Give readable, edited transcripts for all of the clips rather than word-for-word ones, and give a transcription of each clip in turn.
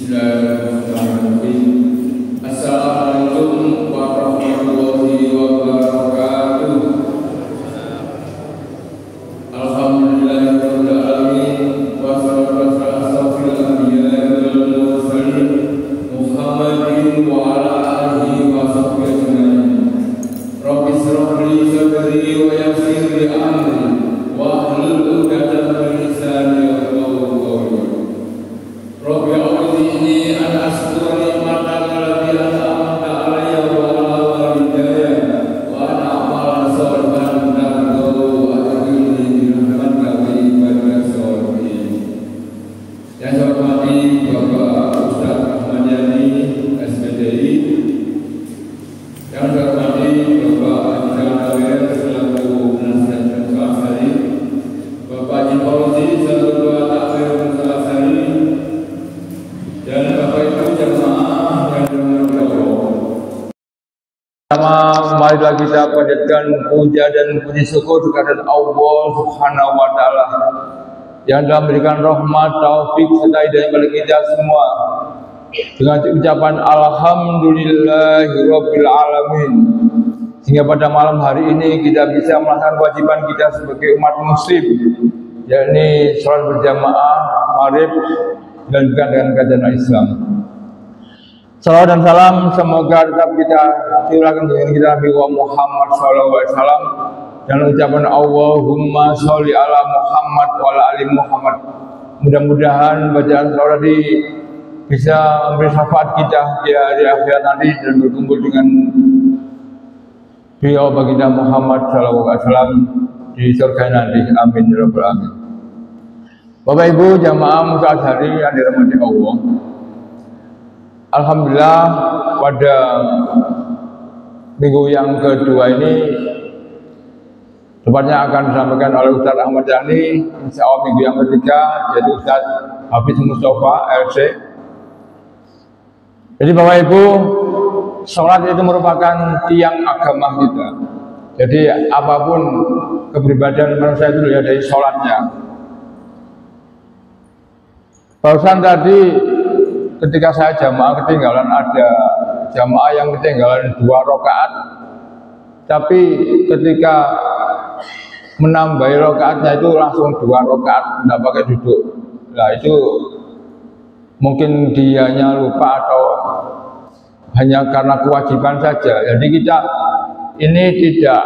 Bismillahirrahmanirrahim. Assalamualaikum warahmatullahi wabarakatuh. Alhamdulillahirabbil alamin wassalatu wassalamu ala anbiya'il mursalin Muhammadin wa ala alihi wa sahbihi ajma'in. Rabbi shrah li sadri wa yassir li amri wa hlul 'uqdatam min lisani yafqahu qawli. Rabbi a'udzni an ashkura ni'mataka allati an'amta 'alayya wa 'ala walidayya wa an a'mala shalihan tardahu wa adkhilni bi rahmatika fi ibadika sholihin. Yang saya hormati Bapak Ustaz Ahmad Yani SPDI, yang saya hormati Bapak Haji Khalil selaku penasihat Musa Asari, Bapak Haji Fauzi selaku Ketua Takmir Musa Asari, dan Bapak Ibu jemaah yang dirahmati Allah. Mari kita panjatkan puja dan puji syukur kepada Allah Subhanahu wa taala yang telah memberikan rahmat, taufik serta hidayah kepada kita semua. Dengan ucapan alhamdulillahirabbil alamin, sehingga pada malam hari ini kita bisa melaksanakan kewajiban kita sebagai umat muslim, yakni salat berjamaah maghrib dan juga dengan kajian Islam. Salawat dan salam semoga tetap kita curahkan dengan kita Nabi Muhammad SAW, dan ucapan Allahumma sholli ala Muhammad wa ala ali Muhammad. Mudah-mudahan bacaan salawat tadi bisa memberi syafaat kita di hari akhirat nanti dan berkumpul dengan beliau baginda Muhammad SAW di surga nanti. Amin ya rabbal alamin. Bapak Ibu jamaah Musa Asari yang dirahmati Allah, alhamdulillah pada minggu yang kedua ini tepatnya akan disampaikan oleh Ustaz Ahmad Yani, insya Allah minggu yang ketiga, yaitu Ustaz Hafiz Mustafa LC. Jadi Bapak Ibu, sholat itu merupakan tiang agama kita. Jadi apapun kepribadian manusia itu ya dari sholatnya. Barusan tadi ketika saya jamaah ketinggalan, ada jamaah yang ketinggalan 2 rakaat, tapi ketika menambahi rakaatnya itu langsung 2 rakaat, tidak pakai duduk. Nah itu mungkin dianya lupa atau hanya karena kewajiban saja. Jadi kita ini tidak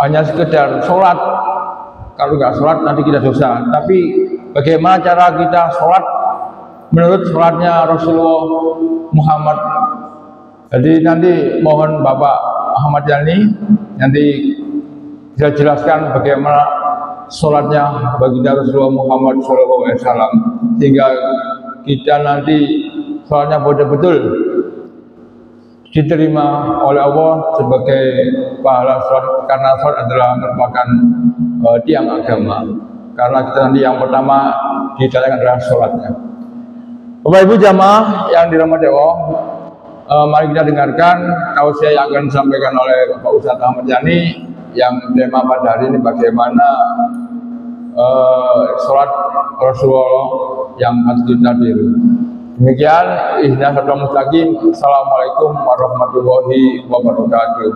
hanya sekedar sholat, kalau nggak sholat nanti kita dosa, tapi bagaimana cara kita sholat menurut sholatnya Rasulullah Muhammad. Jadi nanti mohon Bapak Ahmad Yani nanti bisa jelaskan bagaimana sholatnya baginda Rasulullah Muhammad SAW, sehingga kita nanti sholatnya betul-betul diterima oleh Allah sebagai pahala sholat, karena sholat adalah merupakan tiang agama. Karena kita nanti yang pertama ditanyakan adalah sholatnya. Bapak Ibu jamaah yang dirahmati Allah, mari kita dengarkan tausiah yang akan disampaikan oleh Bapak Ustaz Ahmad Yani, yang tema pada hari ini bagaimana sholat Rasulullah yang harus kita tiru. Demikian, ihdinas siratal mustaqim. Assalamualaikum warahmatullahi wabarakatuh.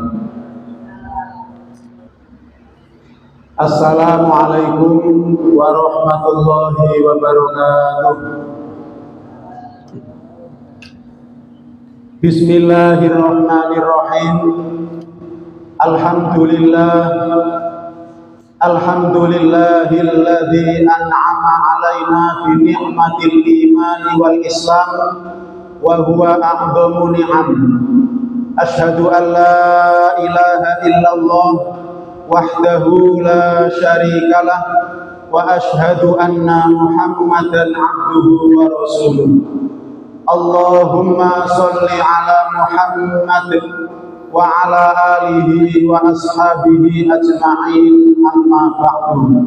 Assalamualaikum warahmatullahi wabarakatuh. Bismillahirrahmanirrahim. Alhamdulillahilladzi an'ama 'alaina bi ni'matil imani wal islam wa huwa a'dhamu ni'am. Asyhadu an la ilaha illallah wahdahu la syarikalah wa asyhadu anna Muhammadan 'abduhu wa rasuluh. Allahumma sholli ala Muhammad wa ala alihi wa ashabihi ajma'in, amma ba'du.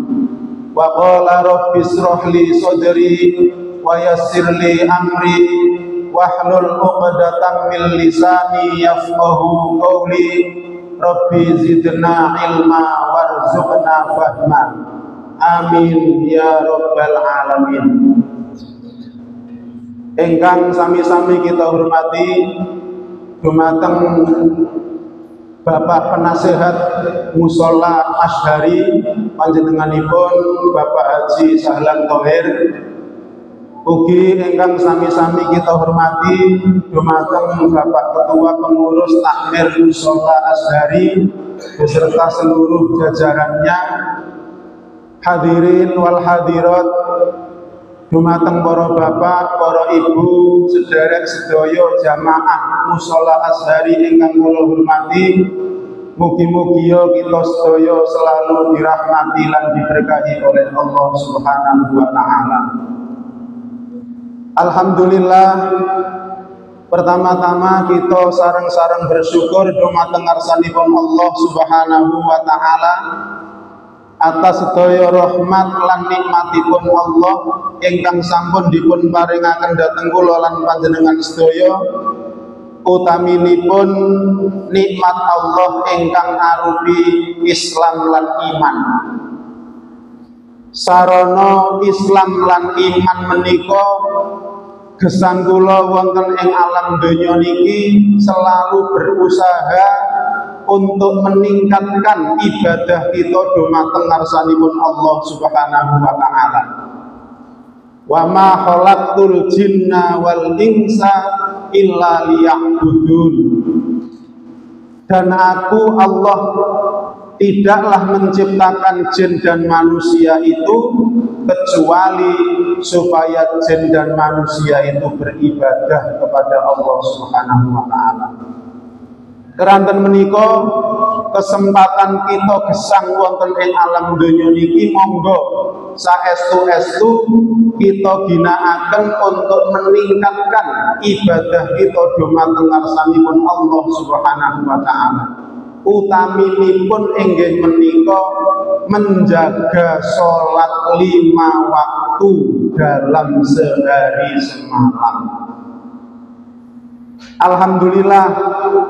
Wa qala rabbi shrah li sadri wa yassir li amri wahlul 'uqdatam min lisani yafqahu qawli. Rabbi zidna ilma warzuqna fahma. Amin ya rabbal alamin. Ingkang sami-sami kita hormati dumateng Bapak Penasehat Mushola Asyhari panjenenganipun Bapak Haji Sahlan Thohir, ugi ingkang sami-sami kita hormati dumateng Bapak Ketua Pengurus Takmir Mushola Asyhari beserta seluruh jajarannya, hadirin wal hadirat, dumateng para bapak, para ibu, sederek sedaya jamaah Mushola Asyhari ingkang kula hormati, mugi-mugi kita sedaya selalu dirahmati lan diberkahi oleh Allah Subhanahu wa taala. Alhamdulillah, pertama-tama kita sareng-sareng bersyukur dumateng ngarsanipun Allah Subhanahu wa taala atas sedaya rahmat lan nikmatipun Allah ingkang sampun dipun paringaken dhateng kula lan panjenengan sedaya, utaminipun nikmat Allah ingkang arupi Islam lan iman. Sarana Islam lan iman menika gesang kula wonten ing alam donya niki selalu berusaha untuk meningkatkan ibadah kita dumateng ngarsanipun Allah Subhanahu wa taala. Wa ma khalaqtul jinna wal insa illa liya'budun. Dan aku Allah tidaklah menciptakan jin dan manusia itu kecuali supaya jin dan manusia itu beribadah kepada Allah Subhanahu wa taala. Keranten menika kesempatan kita gesang wonten ing alam donya niki monggo saestu-estu kita ginakaken untuk meningkatkan ibadah kita dumateng ngarsanipun Allah Subhanahu wa taala. Utaminipun inggih menika menjaga salat 5 waktu dalam sehari semalam. Alhamdulillah,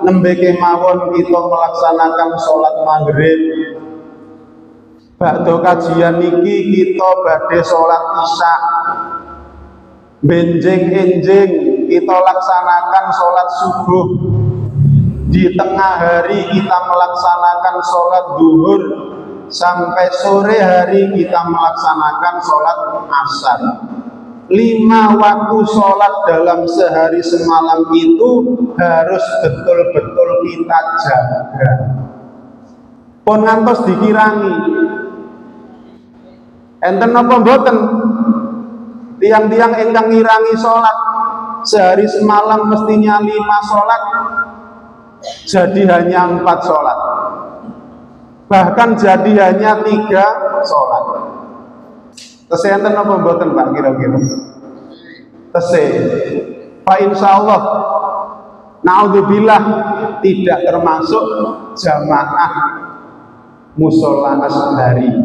nembe kemawon kita melaksanakan sholat maghrib. Badhe kajian niki kita badhe sholat isya. Benjing-enjing kita laksanakan sholat subuh. Di tengah hari kita melaksanakan sholat duhur. Sampai sore hari kita melaksanakan sholat asar. 5 waktu sholat dalam sehari semalam itu harus betul-betul kita jaga. Pun ngantos dikirangi. Enten apa mboten? Tiang-tiang ingkang ngirangi sholat sehari semalam mestinya 5 sholat, jadi hanya 4 sholat. Bahkan jadi hanya 3 sholat. Kesehatan apa mboten Pak kira-kira? Tesih. Pak insyaallah naudzubillah tidak termasuk jamaah Mushola Asyhari.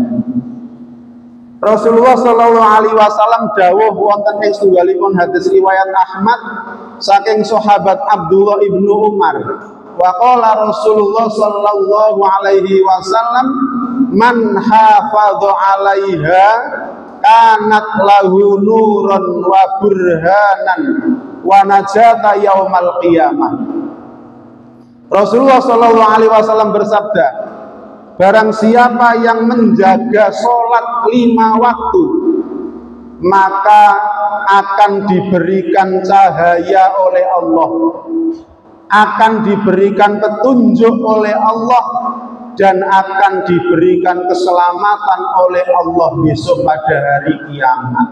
Rasulullah sallallahu alaihi wasallam dawuh wonten ing setunggalipun hadis riwayat Ahmad saking sahabat Abdullah ibnu Umar. Wa qala Rasulullah sallallahu alaihi wasallam man hafadha 'alaiha kanat lahu nuran wa burhanan wa najata yaumal qiyamah. Rasulullah sallallahu alaihi wasallam bersabda, barang siapa yang menjaga sholat 5 waktu maka akan diberikan cahaya oleh Allah, akan diberikan petunjuk oleh Allah, dan akan diberikan keselamatan oleh Allah besok pada hari kiamat.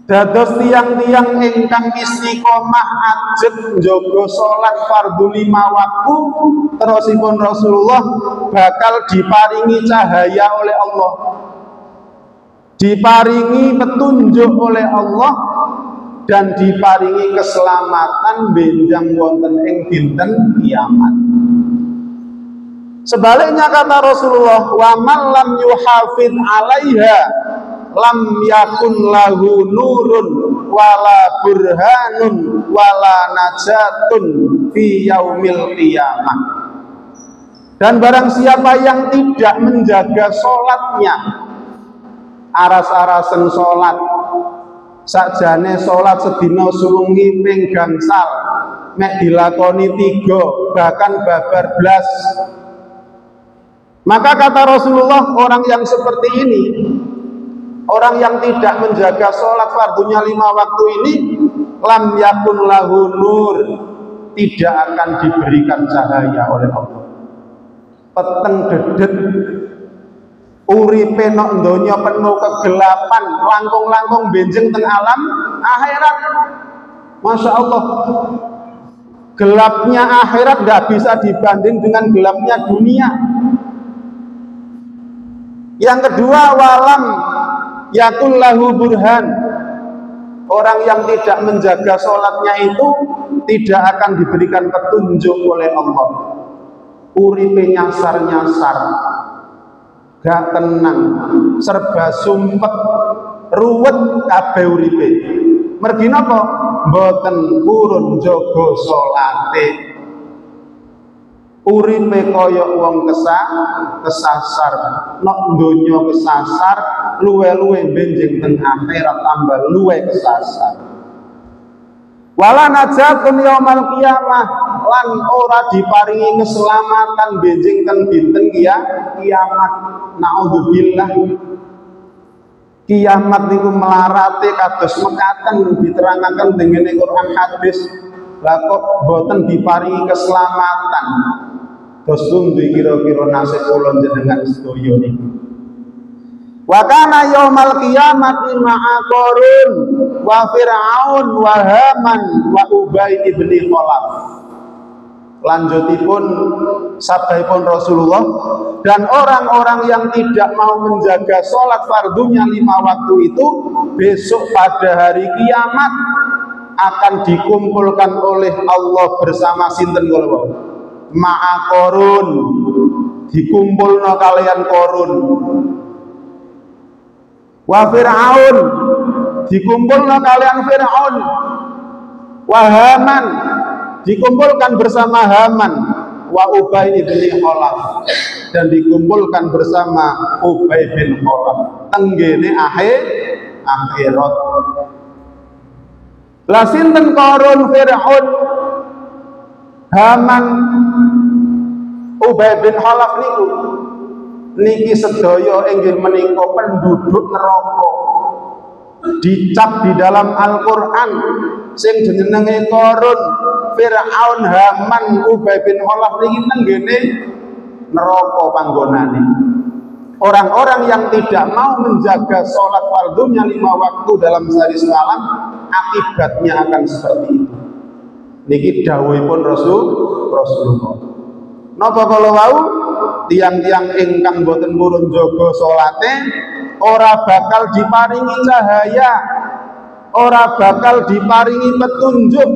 Dados tiang-tiang ingkang istiqomah ajeg njaga salat fardhu 5 waktu terusipun Rasulullah bakal diparingi cahaya oleh Allah, diparingi petunjuk oleh Allah, dan diparingi keselamatan benjang wonten ing dinten kiamat. Sebaliknya kata Rasulullah, wa man lam yuhafid 'alaiha lam yakun lahu nurun wala burhanun wala najatun fi yaumil qiyamah. Dan barang siapa yang tidak menjaga sholatnya, aras-arasen sholat, sakjane salat sedina suwengi ping gangsal mek dilakoni 3 bahkan babar blas. Maka kata Rasulullah, orang yang seperti ini, orang yang tidak menjaga sholat fardunya 5 waktu ini, lam yakun lahu nur, tidak akan diberikan cahaya oleh Allah. Peteng dedet, uripe nok donya penuh kegelapan, langkung-langkung benjing teng alam akhirat. Masya Allah, gelapnya akhirat gak bisa dibanding dengan gelapnya dunia. Yang kedua, walam yakul lahu burhan, orang yang tidak menjaga sholatnya itu tidak akan diberikan petunjuk oleh Allah. Uripe nyasar-nyasar, gak tenang, serba sumpet, ruwet kabeh uripe. Mergi napa? Mboten purun jaga salate. Uripe kaya wong kesasar, nek donya kesasar, luwe-luwe benjing teng akhirat tambah luwe kesasar. Wala najatun yaumal qiyamah, lan ora diparingi keselamatan benjing teng dinten kiamat. Naudzubillah. Kiamat niku melarate kados mekaten diterangaken dengan Quran hadis. Lah kok boten diparingi keselamatan. Terus pundi kira-kira nasib kula jenengan sedaya niku. Wa kana yaumal qiyamati ma'a Qarun wa Fir'aun wa Haman wa Ubay ibni Khalaf. Lanjutipun sabdaipun Rasulullah, dan orang-orang yang tidak mau menjaga sholat fardunya 5 waktu itu besok pada hari kiamat akan dikumpulkan oleh Allah bersama sinten kula ma'a Qarun, dikumpulno kalian Qarun, wa Fir'aun, dikumpulno kalian Fir'aun, wa Haman, dikumpulkan bersama Haman, wa Ubay ibni Khalaf, dan dikumpulkan bersama Ubay bin Khalaf tenggene akhirat. Lah sinten Qarun, Fir'aun, Haman, Ubay bin Khalaf niku niki sedaya inggih menika penduduk neraka. Dicap di dalam Al-Qur'an sing jenenge Qarun, Fir'aun, Haman, Ubay bin Khalaf niki tenggene neraka panggonane. Orang-orang yang tidak mau menjaga sholat fardunya 5 waktu dalam sehari semalam, akibatnya akan seperti itu. Niki dawuhipun Rasulullah. Napa kala wau tiang-tiang ingkang boten purun jaga salate ora bakal diparingi cahaya, ora bakal diparingi petunjuk,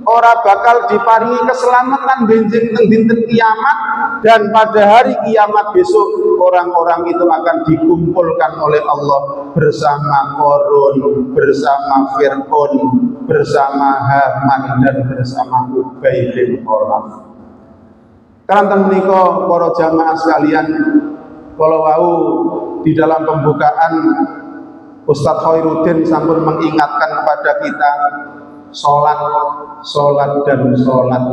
ora bakal diparingi keselamatan benjing teng dinten kiamat, dan pada hari kiamat besok orang-orang itu akan dikumpulkan oleh Allah bersama Qarun, bersama Fir'aun, bersama Haman, dan bersama Ubay bin Khalaf. Kanten menika para jamaah sekalian, kala wau di dalam pembukaan Ustadz Khairuddin sampun mengingatkan kepada kita sholat dan sholat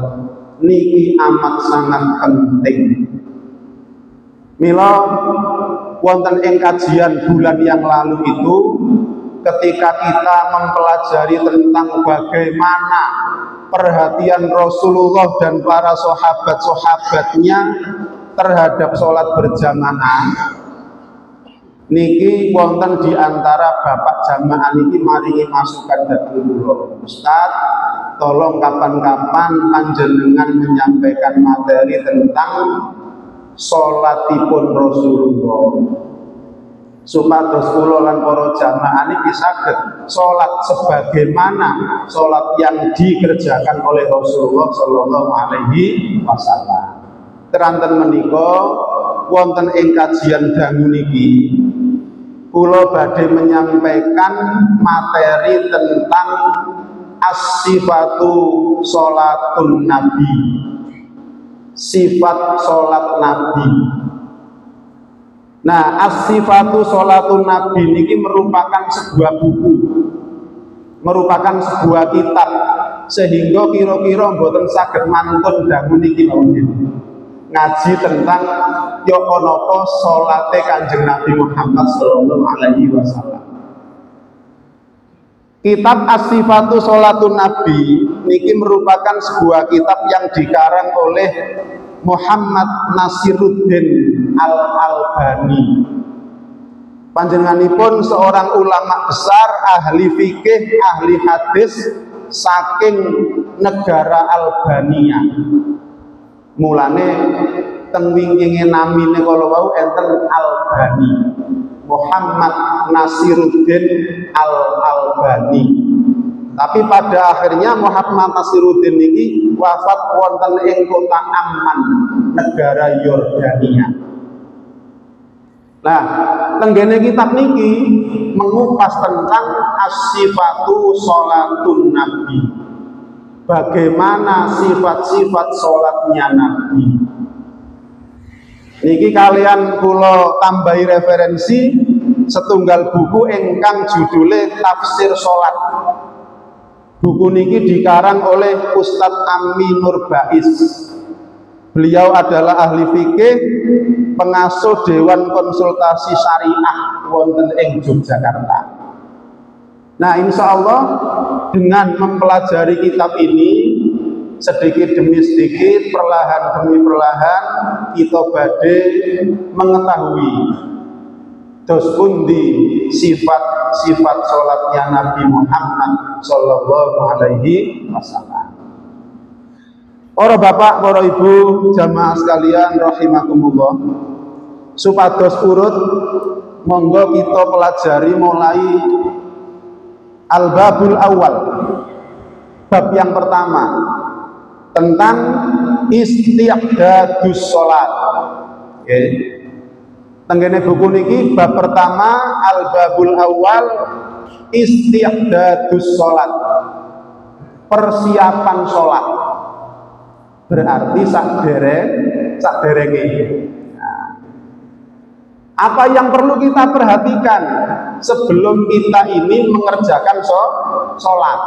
niki amat sangat penting. Mila wonten ing kajian bulan yang lalu itu, ketika kita mempelajari tentang bagaimana perhatian Rasulullah dan para sahabat-sahabatnya terhadap sholat berjamaah, niki wonten di antara bapak jamaah niki maringi masukan dhateng kula, Ustaz, tolong kapan-kapan panjenengan menyampaikan materi tentang sholatipun Rasulullah, supados kula lan para jamaah niki saged sholat sebagaimana sholat yang dikerjakan oleh Rasulullah Shallallahu Alaihi Wasallam. Teranten menika wonten ing kajian dangu niki kula badhe menyampaikan materi tentang as-sifatu sholatun nabi, sifat sholat nabi. Nah, as-sifatu sholatun nabi niki merupakan sebuah buku merupakan sebuah kitab sehingga kira-kira mboten saged mantun dangu niki mawon ngaji tentang yo napa salate Kanjeng Nabi Muhammad sallallahu alaihi wasallam. Kitab As-Sifatu Sholatun Nabi niki merupakan sebuah kitab yang dikarang oleh Muhammad Nasiruddin Al-Albani. Panjenenganipun seorang ulama besar, ahli fikih, ahli hadis saking negara Albania. Mulane teng wingkinge namine kala wau enten Albani. Muhammad Nasiruddin Al-Albani. Tapi pada akhirnya Muhammad Nasiruddin ini wafat wonten ing kota Amman, negara Yordania. Nah, tenggene kitab niki mengupas tentang as-sifatu sholatun Nabi. Bagaimana sifat-sifat sholatnya Nabi. Niki kalian kula tambahi referensi setunggal buku ingkang judule Tafsir Sholat. Buku niki dikarang oleh Ustadz Ammi Nur Bais. Beliau adalah ahli fikih, pengasuh Dewan Konsultasi Syariah wonten ing Yogyakarta. Nah, insya Allah dengan mempelajari kitab ini sedikit demi sedikit, perlahan demi perlahan kita badhe mengetahui dos pundi sifat-sifat sholatnya Nabi Muhammad sallallahu alaihi wasallam. Para bapak, para ibu, jamaah sekalian rahimakumullah. Supados urut monggo kita pelajari mulai al-babul awal. Bab yang pertama tentang istiqdadus sholat. Okay. Tenggene buku niki bab pertama al-babul awal istiqdadus sholat, persiapan sholat. Berarti sakderenge. Nah, apa yang perlu kita perhatikan sebelum kita ini mengerjakan sholat?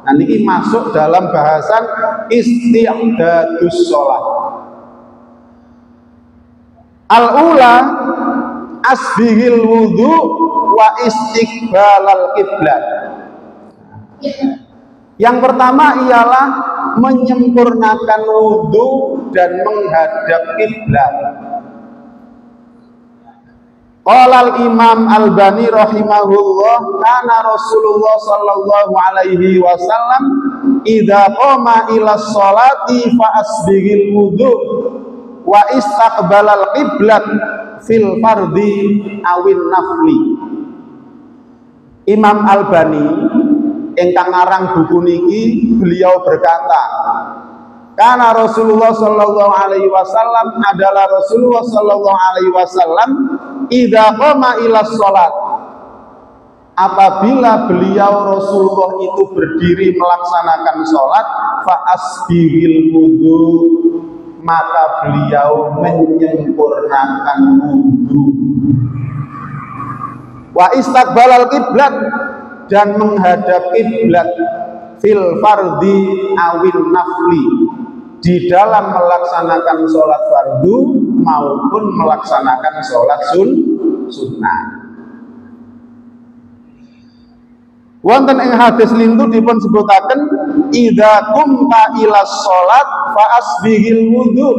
Nah, ini masuk dalam bahasan istiqdadus sholat. Al-ula asbihil wudu wa istiqbalal qiblat. Yang pertama ialah menyempurnakan wudu dan menghadap kiblat. Qala al-Imam Albani rahimahullah, kana Rasulullah sallallahu alaihi wasallam idza qama ila sholati fa asbighil wudu wa istaqbalal qiblat fil fardhi awin nafli. Imam Albani ingkang ngarang buku niki beliau berkata, karena Rasulullah sallallahu alaihi wasallam adalah Rasulullah sallallahu alaihi wasallam idza qama ila sholat, apabila beliau Rasulullah itu berdiri melaksanakan sholat, fa asbihil wudu, maka beliau menyempurnakan wudu, wa istaqbalal qiblat, dan menghadap kiblat fil fardhi awil nafli, di dalam melaksanakan sholat fardu maupun melaksanakan sholat sunnah. Wonten ing hadis lintu dipun sebutaken idza qumta ila sholat fa asbihil wudu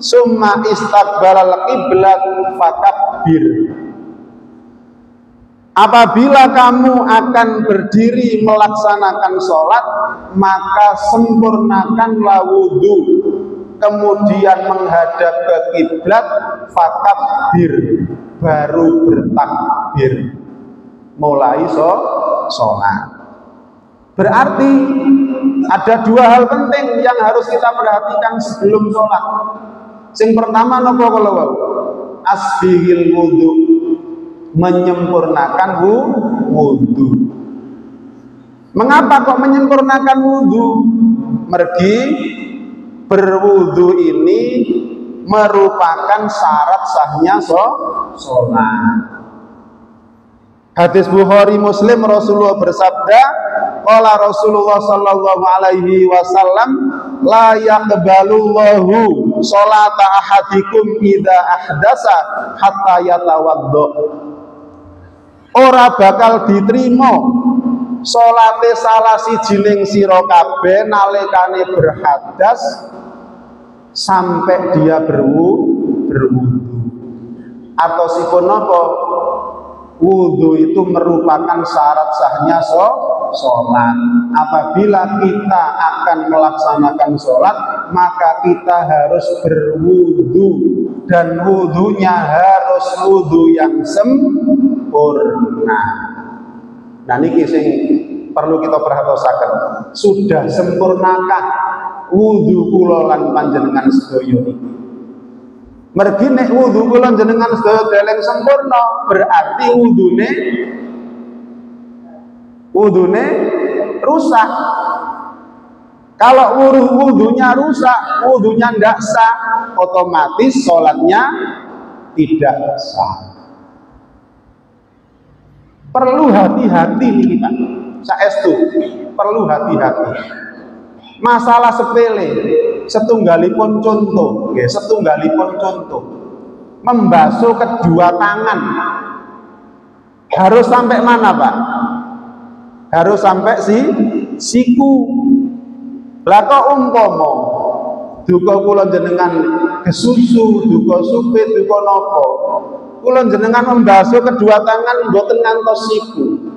summa istaqbalal qiblat fakabbir. Apabila kamu akan berdiri melaksanakan sholat, maka sempurnakanlah wudhu, kemudian menghadap ke kiblat, fakabbir, baru bertakbir, mulai sholat. Berarti ada dua hal penting yang harus kita perhatikan sebelum sholat. Yang pertama nopo kalau asbihil wudhu, menyempurnakan wudhu. Mengapa kok menyempurnakan wudhu? Mergi berwudhu ini merupakan syarat sahnya sholat. Hadis Bukhari Muslim, Rasulullah bersabda, qala Rasulullah sallallahu alaihi wasallam, la yaqbalullahu sholata ahadikum idza ahdasa hatta yatawaddo. Ora bakal diterima salate salah sijining sira kabeh nalikane berhadas sampai dia berwudu. Atau sipun napa? Wudu itu merupakan syarat sahnya sholat. Apabila kita akan melaksanakan sholat, maka kita harus berwudu, dan wudunya harus wudu yang sempurna. Nah niki sing perlu kita perhatosaken. Sudah sempurnakah wudu kula lan panjenengan sedaya niki? Mergi nek wudu kula jenengan sedaya dereng sempurna, berarti wudune rusak. Kalau wudunya rusak, wudunya ndak sah, otomatis sholatnya tidak sah. Perlu hati-hati nih kita. Saestu perlu hati-hati. Masalah sepele, setunggalipun contoh, membasuh kedua tangan harus sampai mana Pak? Harus sampai siku. Lah kok umpama duka kula jenengan kesusu, duka supit, duka napa, kula jenengan membasuh kedua tangan mboten ngantos siku,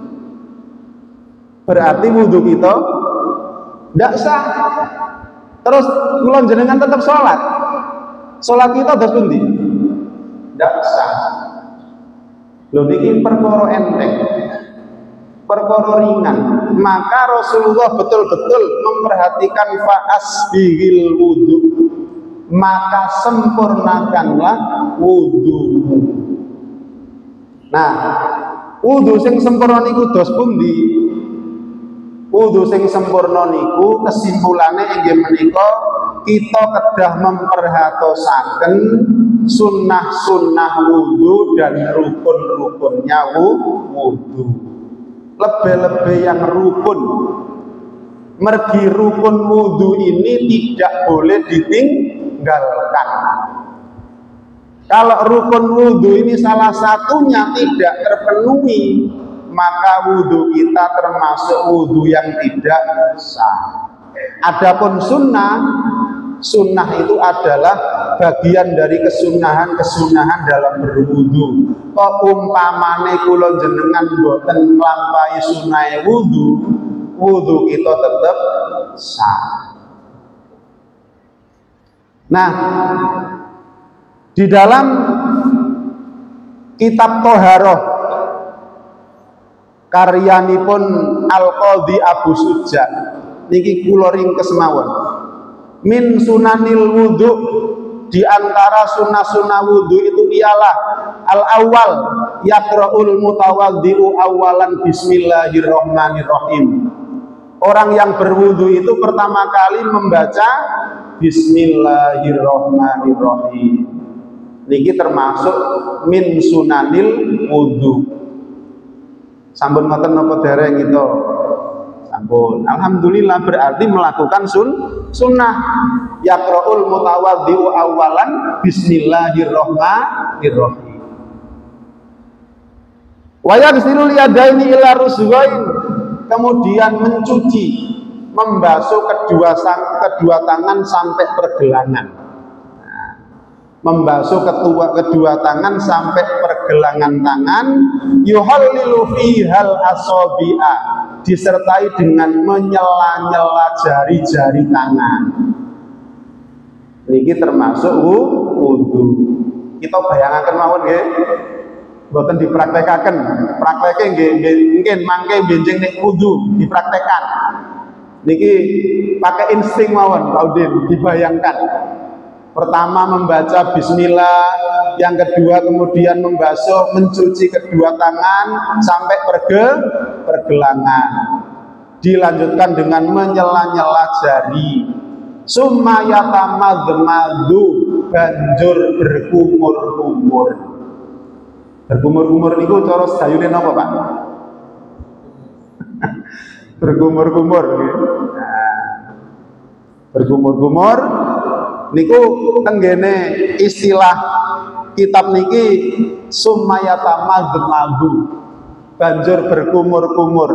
berarti wudu kita ndak sah. Terus kula jenengan tetap sholat kita terus pundi? Ndak sah. Lho niki perkara enteng, perkara ringan. Maka Rasulullah betul-betul memperhatikan fa'asbihil wudu, maka sempurnakanlah wudu. Nah, wudu sing sempurna niku dos pundi? Wudu sing sempurna niku kesimpulane inggih menika kita kedah memperhatosaken sunnah-sunnah wudu dan rukun-rukunnya wudu. Lebih-lebih yang rukun. Mergi rukun wudu ini tidak boleh ditinggalkan. Kalau rukun wudu ini salah satunya tidak terpenuhi, maka wudu kita termasuk wudu yang tidak sah. Adapun sunnah itu adalah bagian dari kesunahan dalam berwudu. Kok umpamane kula jenengan boten nglampahi sunah wudu kita tetap sah. Nah, di dalam kitab Toharoh karyanipun Al-Qadhi Abu Suja niki kula ringkes mawon. Min sunanil wudu, di antara sunah-sunah wudu itu ialah al-awwal yaqra'ul mutawaddi'u awalan bismillahirrahmanirrahim. Orang yang berwudu itu pertama kali membaca bismillahirrahmanirrahim. Niki termasuk min sunanil wudu. Sampun ngoten napa dereng itu? Sampun. Alhamdulillah, berarti melakukan sunnah. Yaqra'ul mutawaddi'u awalan bismillahirrahmanirrahim. Wa yaghsilul yadaini ila rusghain, kemudian mencuci, membasuh kedua tangan sampai pergelangan. Nah, membasuh kedua tangan sampai pergelangan tangan. Yuhallilu fihal asabi'a, disertai dengan menyela-nyela jari-jari tangan. Niki termasuk wudu. Kita bayangkan mawon nggih. Mboten dipraktekake. Prakteke nggih mungkin mangke benjing nek wudu dipraktekkan. Niki pakai insting mawon, Pak Udin, dibayangkan. Pertama membaca bismillah, yang kedua kemudian membasuh, mencuci kedua tangan sampai pergelangan. Dilanjutkan dengan menyela-nyela jari. Summa yatamadmadu, banjur berkumur-kumur. Berkumur-kumur niku cara sedayune napa, Pak? Berkumur-kumur nggih. Berkumur-kumur niku tenggene istilah kitab niki sumayata madmadu, banjur berkumur-kumur.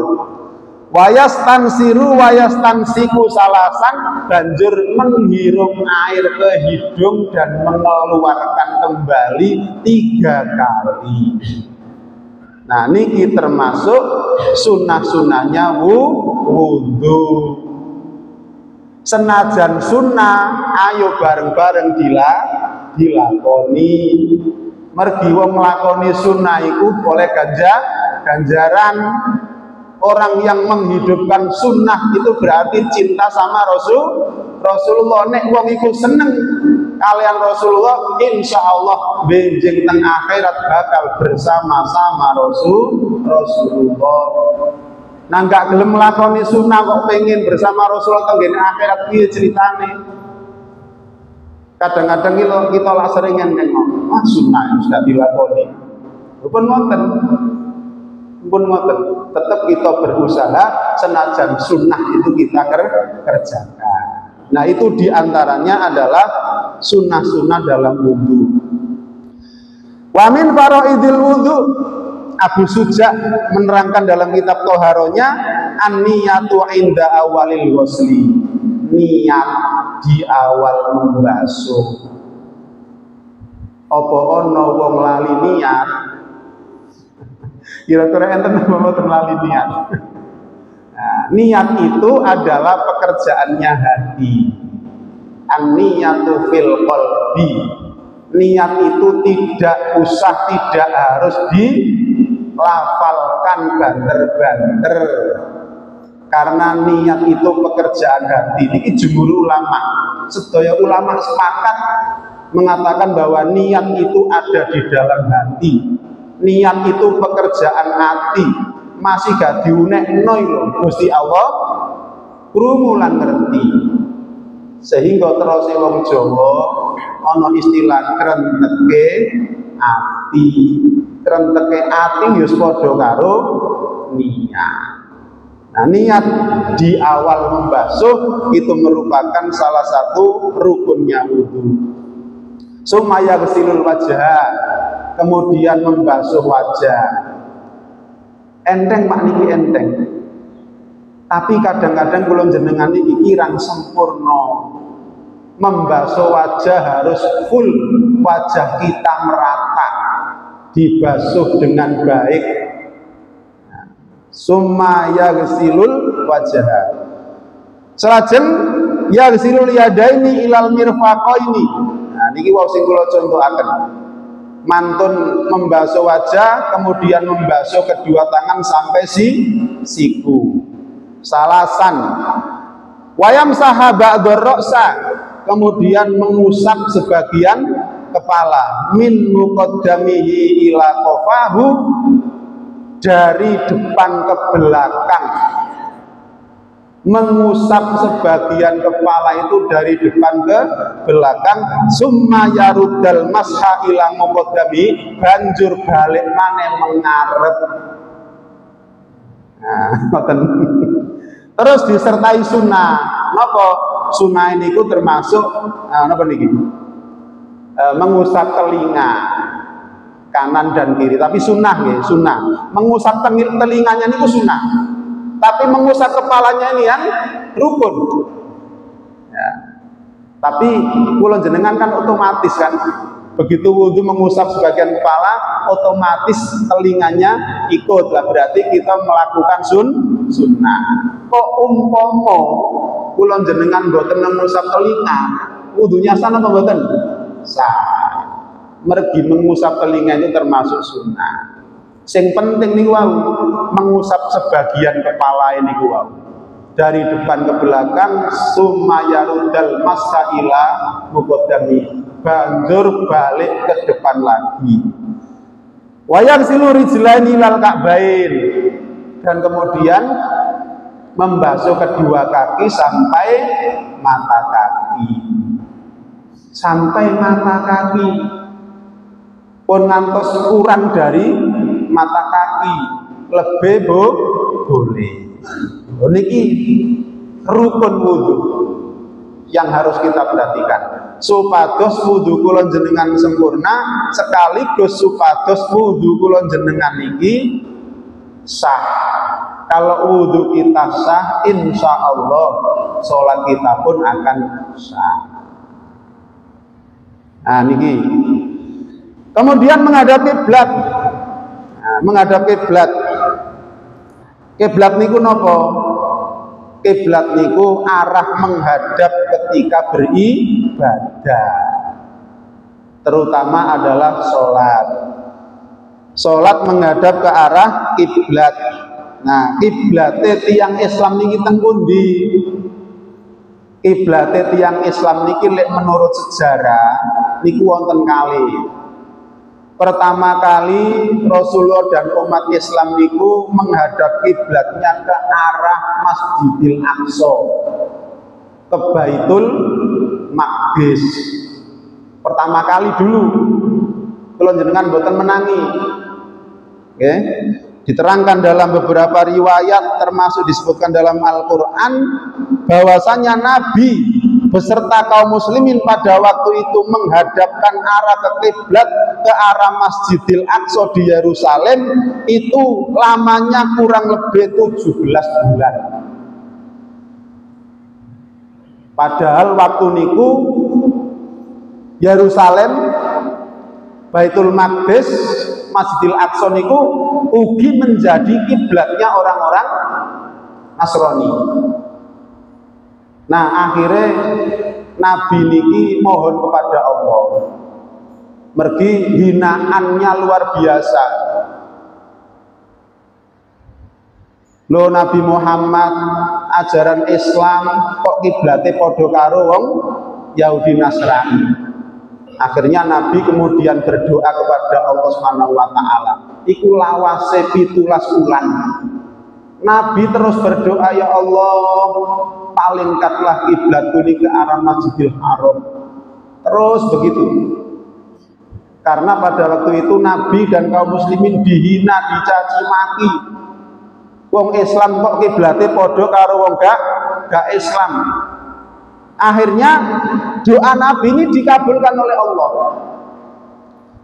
Wayas tansiru wayas tansiku salasan, banjur menghirup air ke hidung dan mengeluarkan kembali 3 kali. Nah, niki termasuk sunnah-sunnahnya wudhu. Senajan sunnah, ayo bareng-bareng dilakoni. Mergi wong nglakoni sunnah iku oleh ganjaran. Orang yang menghidupkan sunnah itu berarti cinta sama Rasulullah. Nek wong iku seneng kalian Rasulullah, insya Allah benjing teng akhirat bakal bersama-sama Rasulullah. Nah, nggak gelem nglakoni sunnah kok pengen bersama Rasulullah teng akhirat, piye ceritane? Kadang-kadang kita lah sering nengok, sunnah yang sudah dilakoni. Pun ngoten, tetap kita berusaha senajan sunnah itu kita kerjakan. Nah, itu diantaranya adalah sunnah-sunnah dalam wudhu. Wa min faraidil wudhu, Abu Suja menerangkan dalam kitab Toharonya, an-niyatu inda awalil ghusli, niat di awal membasuh. Apa ana wong lali niat? Kira-kira enten apa lali niat? Nah, niat itu adalah pekerjaannya hati. An-niyatu fil qalbi. Niat itu tidak harus dilafalkan banter-banter. Karena niat itu pekerjaan hati. Ini jumhur ulama, sedaya ulama sepakat mengatakan bahwa niat itu ada di dalam hati. Niat itu pekerjaan hati. Masih gak diunekno lho Gusti Allah krungu lan ngerti. Sehingga terus wong Jawa ana istilah krenteke ati. Krenteke ati ya padha karo niat. Nah, niat di awal membasuh itu merupakan salah satu rukunnya wudu. Sumaya ghasilul wajah, kemudian membasuh wajah. Enteng mak niki enteng. Tapi kadang-kadang kula jenengan iki kirang sempurna. Membasuh wajah harus full, wajah kita merata, dibasuh dengan baik. Summa yaghsilul wajha. Salajeng yaghsilul yadaini ilal mirfaqaini. Nah niki wau sing kula contohaken. Mantun membasuh wajah, kemudian membasuh kedua tangan sampai siku. Salasan. Wayam sahabat doroksa, kemudian mengusap sebagian kepala. Min muqaddamihi ila qafahu, dari depan ke belakang. Mengusap sebagian kepala itu dari depan ke belakang. Summa yarudal masha ila muqaddami, banjur balik maneh mengarep. Nah, terus disertai sunnah. Napa? Sunnah ini ku termasuk napa niki? Mengusap telinga kanan dan kiri, tapi sunnah ya, sunnah. Mengusap telinganya ini sunnah, tapi mengusap kepalanya ini yang rukun ya. Tapi kula jenengan kan otomatis kan, begitu wudu mengusap sebagian kepala, otomatis telinganya ikut lah, berarti kita melakukan sunnah. Kok umpama kula jenengan mboten mengusap telinga, wudunya sah apa mboten? Sah. Mergi mengusap telinga itu termasuk sunnah. Yang penting nih wow, mengusap sebagian kepala ini wow, dari depan ke belakang. Sumayarudal masaila muqaddami, banjur balik ke depan lagi. Wayang siluri jelaini lal ka'bain, dan kemudian membasuh kedua kaki sampai mata kaki. Sampai mata kaki. pun ngantos kurang dari mata kaki lebih boleh. Niki rukun wudu yang harus kita perhatikan supados wudu kula jenengan sempurna sekaligus supados wudu kula jenengan niki sah. Kalau wudu kita sah, insya Allah sholat kita pun akan sah. Nah niki kemudian menghadap kiblat. Menghadap kiblat. Kiblat niku napa? Kiblat niku arah menghadap ketika beribadah. Terutama adalah sholat. Sholat menghadap ke arah kiblat. Nah, kiblate tiang Islam niki teng pundi? Kiblate tiang Islam niki lek menurut sejarah niku wonten kalih. Pertama kali Rasulullah dan umat Islam niku menghadap kiblatnya ke arah Masjidil Aqsa, ke Baitul Maqdis. Pertama kali dulu. Kalau jenengan boten menangi. Oke. Diterangkan dalam beberapa riwayat termasuk disebutkan dalam Al-Qur'an bahwasanya Nabi beserta kaum muslimin pada waktu itu menghadapkan arah ke kiblat ke arah Masjidil Aqsa di Yerusalem itu lamanya kurang lebih 17 bulan. Padahal waktu niku Yerusalem, Baitul Maqdis, Masjidil Aqsa niku ugi menjadi kiblatnya orang-orang Nasrani. Nah akhirnya Nabi niki mohon kepada Allah, mergi hinaannya luar biasa. Lo Nabi Muhammad ajaran Islam kok kiblate padha karo wong Yahudi Nasrani. Akhirnya Nabi kemudian berdoa kepada Allah Subhanahu wa taala. Iku lawase 17 ulan. Nabi terus berdoa, ya Allah, palingkatlah kiblatku ini ke arah Masjidil Haram. Terus begitu. Karena pada waktu itu Nabi dan kaum muslimin dihina, dicaci maki. Wong Islam kok kiblate padha karo wong gak Islam. Akhirnya doa Nabi ini dikabulkan oleh Allah.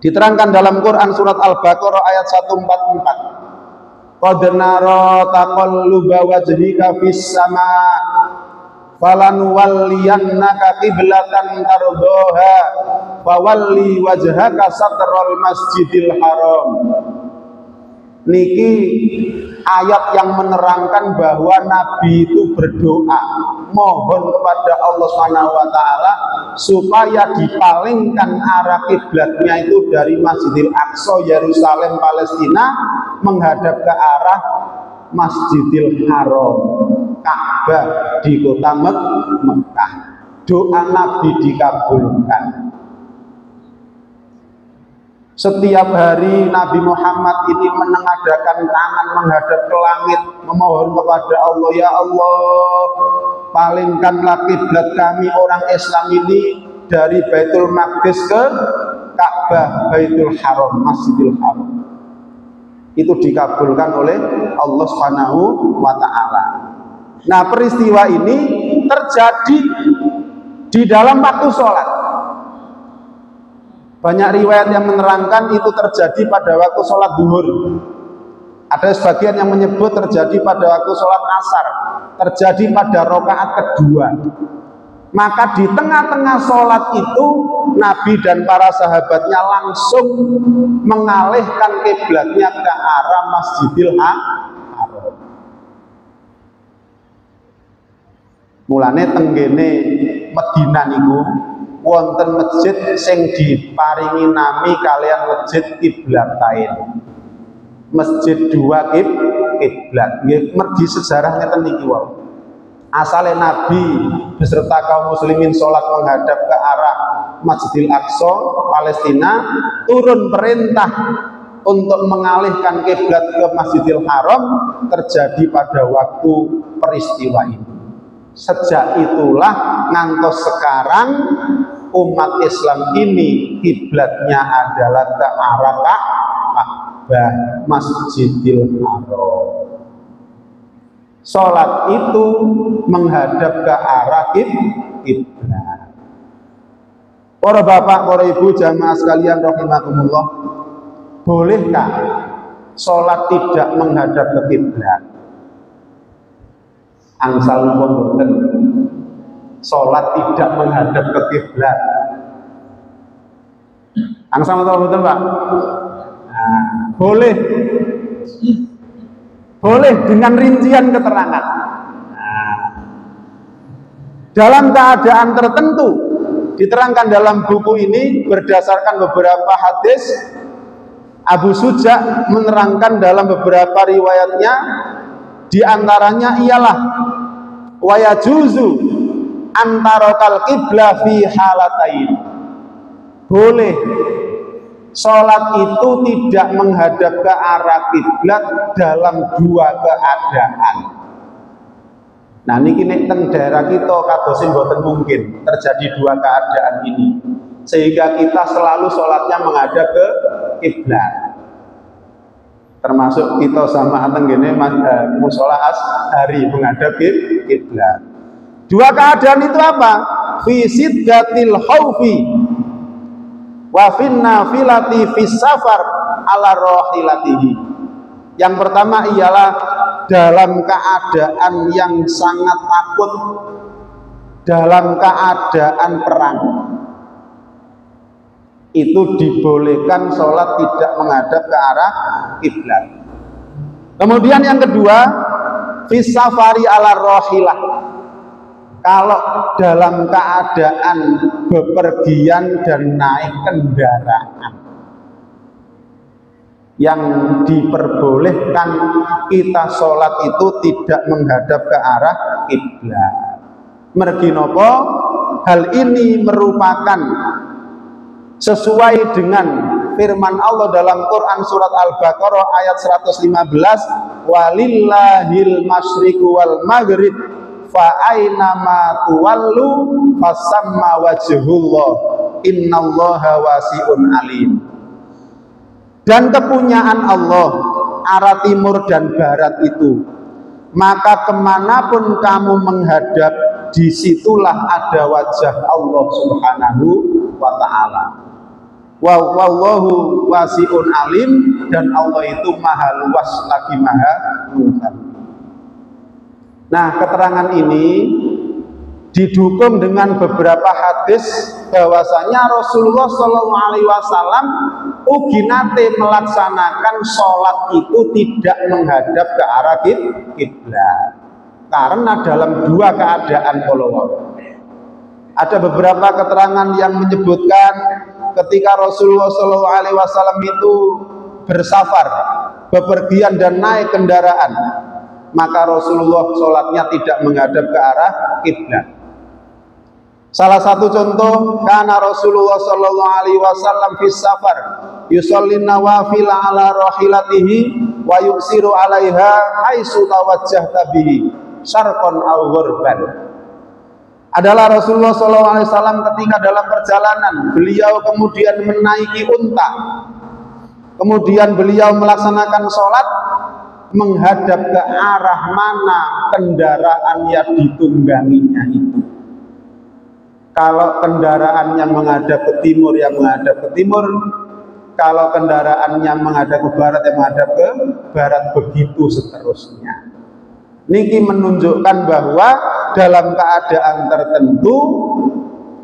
Diterangkan dalam Quran surat Al-Baqarah ayat 144. Qad nara taqalluba wajhika fis sama falanuwalliyannaka qiblatan tardaha fawalli wajhaka satral masjidil haram. Niki ayat yang menerangkan bahwa Nabi itu berdoa mohon kepada Allah Subhanahu wa taala supaya dipalingkan arah kiblatnya itu dari Masjidil Aqsa Yerusalem Palestina menghadap ke arah Masjidil Haram Ka'bah di kota Mekah. Doa Nabi dikabulkan. Setiap hari Nabi Muhammad ini menengadakan tangan menghadap ke langit memohon kepada Allah, ya Allah, palingkanlah kiblat kami orang Islam ini dari Baitul Maqdis ke Ka'bah Baitul Haram, Masjidil Haram. Itu dikabulkan oleh Allah Subhanahu wa taala. Nah, peristiwa ini terjadi di dalam waktu sholat. Banyak riwayat yang menerangkan itu terjadi pada waktu sholat duhur. Ada sebagian yang menyebut terjadi pada waktu sholat asar, terjadi pada rakaat kedua. Maka di tengah-tengah sholat itu Nabi dan para sahabatnya langsung mengalihkan kiblatnya ke arah Masjidil Haram. Mulane tenggene Madinah niku wonten masjid sing diparingi nami kalian masjid Qiblatain. Masjid dua kiblat. Nggih mergi sejarahnya ten niki wae. Asale Nabi beserta kaum muslimin sholat menghadap ke arah Masjidil Aqsa Palestina, turun perintah untuk mengalihkan kiblat ke Masjidil Haram terjadi pada waktu peristiwa ini. Sejak itulah ngantos sekarang umat Islam ini kiblatnya adalah ke arah Ka'bah, Masjidil Haram. Sholat itu menghadap ke arah kiblat. Para bapak, para ibu, jamaah sekalian rahimakumullah, bolehkah sholat tidak menghadap ke kiblat? Angsal mboten, sholat tidak menghadap ke kiblat. Angsal mboten, Pak? Nah, boleh. Boleh dengan rincian keterangan. Nah, dalam keadaan tertentu diterangkan dalam buku ini berdasarkan beberapa hadis. Abu Suja menerangkan dalam beberapa riwayatnya, diantaranya ialah wa yajuzu antarokal qiblah fi halatain. Boleh sholat itu tidak menghadap ke arah kiblat dalam dua keadaan. Nah niki nek teng daerah kita kados mboten mungkin terjadi dua keadaan ini, sehingga kita selalu sholatnya menghadap ke kiblat. Termasuk kita sama tenggene mushola hari menghadap kiblat. Dua keadaan itu apa? Fi siddatil khaufi wa fin nafilati fis safar ala rahilatihi. Yang pertama ialah dalam keadaan yang sangat takut, dalam keadaan perang, itu dibolehkan sholat tidak menghadap ke arah kiblat. Kemudian yang kedua, fis safari ala rahilah. Kalau dalam keadaan bepergian dan naik kendaraan, yang diperbolehkan kita sholat itu tidak menghadap ke arah kiblat. Mergi nopo? Hal ini merupakan sesuai dengan firman Allah dalam Quran surat Al-Baqarah ayat 115, walillahil masyriqu wal maghrib fa aynama tuwallu fasamma wajhullah innallaha wasi'un alim. Dan kepunyaan Allah arah timur dan barat itu, maka kemanapun kamu menghadap, disitulah ada wajah Allah subhanahu wa ta'ala. Wallahu wasi'un alim, dan Allah itu maha luas lagi maha mengetahui. Nah, keterangan ini didukung dengan beberapa hadis bahwasanya Rasulullah SAW ugi nate melaksanakan sholat itu tidak menghadap ke arah kiblat, karena dalam dua keadaan kalau ada beberapa keterangan yang menyebutkan ketika Rasulullah SAW itu bersafar, bepergian dan naik kendaraan, maka Rasulullah sholatnya tidak menghadap ke arah kiblat. Salah satu contoh, karena Rasulullah SAW fi safar yusallin nawafil ala rahilatihi wa yuksiru alaiha haitsu tawajjahta bihi syarqan aw ghurban. Adalah Rasulullah SAW ketika dalam perjalanan beliau kemudian menaiki unta, kemudian beliau melaksanakan sholat menghadap ke arah mana kendaraan yang ditungganginya itu. Kalau kendaraan yang menghadap ke timur, yang menghadap ke timur. Kalau kendaraan yang menghadap ke barat, yang menghadap ke barat, begitu seterusnya. Niki menunjukkan bahwa dalam keadaan tertentu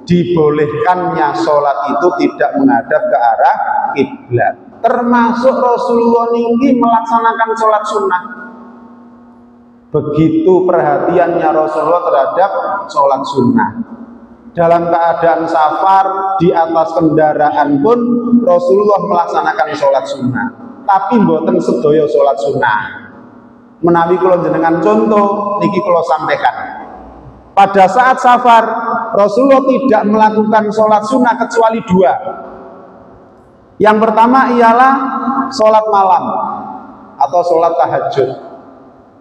dibolehkannya sholat itu tidak menghadap ke arah kiblat. Termasuk Rasulullah niki melaksanakan sholat sunnah. Begitu perhatiannya Rasulullah terhadap sholat sunnah. Dalam keadaan safar di atas kendaraan pun Rasulullah melaksanakan sholat sunnah, tapi mboten sedaya sholat sunnah. Menawi kula jenengan contoh niki kula sampaikan. Pada saat safar Rasulullah tidak melakukan sholat sunnah kecuali dua. Yang pertama ialah sholat malam atau sholat tahajud.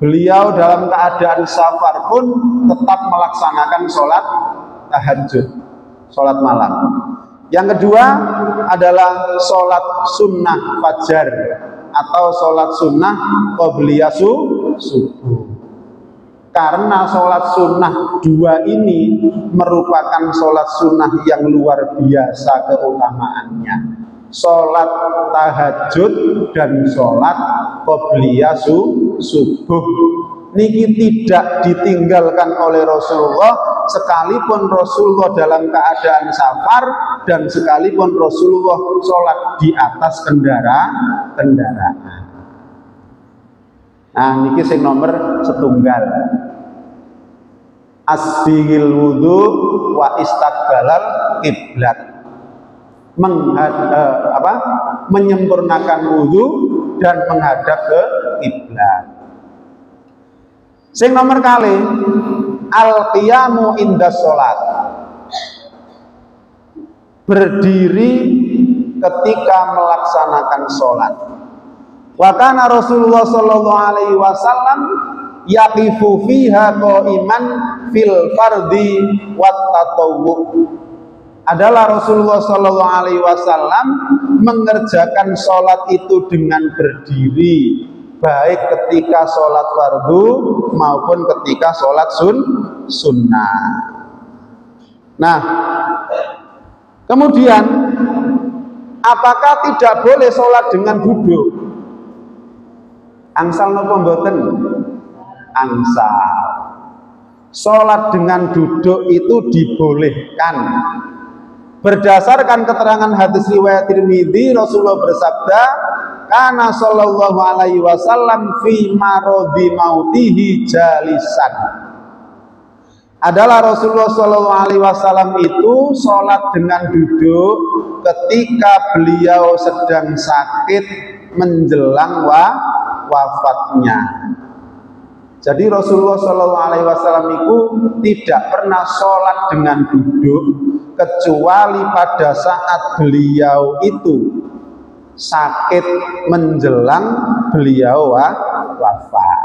Beliau dalam keadaan safar pun tetap melaksanakan sholat tahajud. sholat malam. Yang kedua adalah sholat sunnah fajar atau sholat sunnah qobliyah subuh. Karena sholat sunnah dua ini merupakan sholat sunnah yang luar biasa keutamaannya. Sholat tahajud dan sholat qobliyah subuh niki tidak ditinggalkan oleh Rasulullah, sekalipun Rasulullah dalam keadaan safar dan sekalipun Rasulullah sholat di atas kendaraan. Nah niki sing nomor setunggal, asbihil wudhu wa istaqbalal kiblat, menyempurnakan wudhu dan menghadap ke kiblat. Sing nomor kali al-qiyamu inda sholat, berdiri ketika melaksanakan sholat. Wa kana Rasulullah sallallahu alaihi wasallam yaqifu fiha qa'iman fil fardi wat tatawwu. Adalah Rasulullah sallallahu alaihi wasallam mengerjakan sholat itu dengan berdiri, baik ketika sholat fardu maupun ketika sholat sunnah. Nah, kemudian apakah tidak boleh sholat dengan duduk? Angsal napa mboten? Angsal. Sholat dengan duduk itu dibolehkan. Berdasarkan keterangan hadis riwayat Tirmidzi, Rasulullah bersabda, "Kana sallallahu alaihi wasallam fi maradi mautihi jalisan." Adalah Rasulullah sallallahu alaihi wasallam itu sholat dengan duduk ketika beliau sedang sakit menjelang wafatnya. Jadi Rasulullah sallallahu alaihi wasallam itu tidak pernah sholat dengan duduk kecuali pada saat beliau itu sakit menjelang beliau wafat.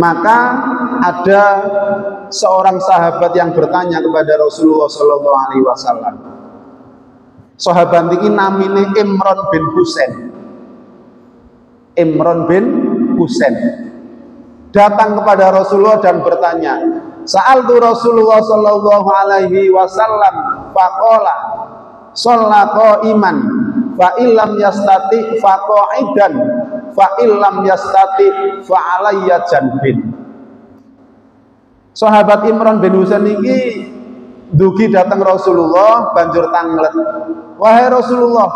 Maka ada seorang sahabat yang bertanya kepada Rasulullah sallallahu alaihi wasallam. Sahabat ini namanya Imran bin Husain. Imran bin Husain datang kepada Rasulullah dan bertanya, "Sa'altu Rasulullah sallallahu alaihi wasallam faqala shalla qa'iman fa illam yastati fa qa'idan fa illam yastati fa alayya janbin." Sahabat Imran bin Husain ini dugi datang Rasulullah banjur tanglet, "Wahai Rasulullah,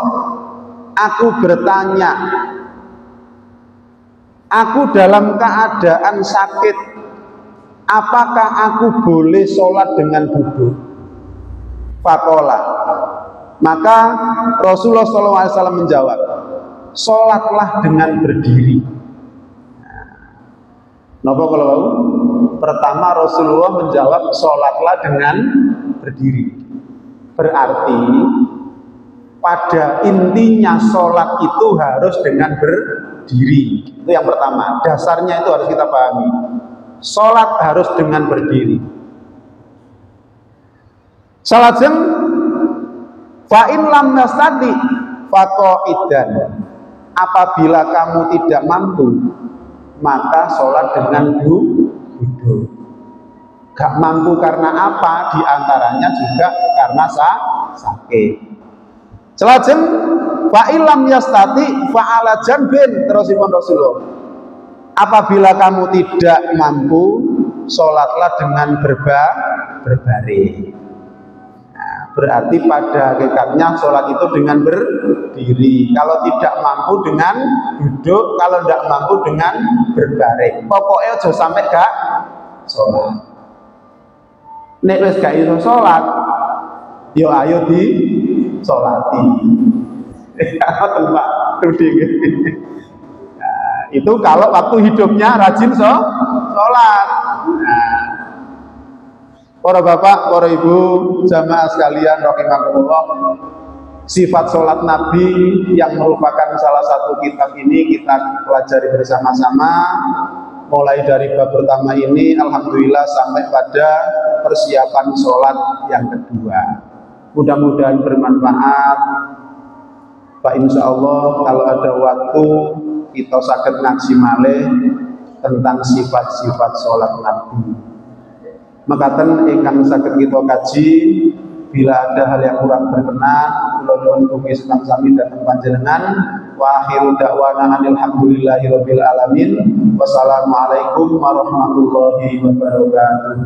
aku bertanya, aku dalam keadaan sakit, apakah aku boleh sholat dengan duduk?" Faqala, maka Rasulullah SAW menjawab, "Sholatlah dengan berdiri." Napa kalau pertama Rasulullah menjawab sholatlah dengan berdiri, berarti pada intinya sholat itu harus dengan berdiri. Itu yang pertama, dasarnya itu harus kita pahami. Sholat harus dengan berdiri. Salat jeng fa'in lam nastati faqaidan. Apabila kamu tidak mampu, maka sholat dengan duduk. Gak mampu karena apa? Di antaranya juga karena sakit. Selajeng fa'ilam yastati fa'ala janbin, terusipun Rasulullah. Apabila kamu tidak mampu, sholatlah dengan berbaring. Nah, berarti pada hakikatnya sholat itu dengan berdiri. Kalau tidak mampu dengan duduk, kalau tidak mampu dengan berbaring. Pokoknya aja sampai gak sholat. Nek wis gak iso sholat, yo ayo di sholati. Nah, itu kalau waktu hidupnya rajin sholat. Nah, para bapak, para ibu, jamaah sekalian rahimakumullah, sifat sholat Nabi yang merupakan salah satu kitab ini kita pelajari bersama-sama. mulai dari bab pertama ini alhamdulillah sampai pada persiapan sholat yang kedua. Mudah-mudahan bermanfaat. Pak, insya Allah kalau ada waktu kita saged ngaji malih tentang sifat-sifat sholat Nabi. Makaten ingkang saged kita kaji, bila ada hal yang kurang berkenan, kula nyuwun ugi sami dhateng panjenengan. Wa akhiru da'wana alhamdulillahirabbil alamin. Wassalamualaikum warahmatullahi wabarakatuh.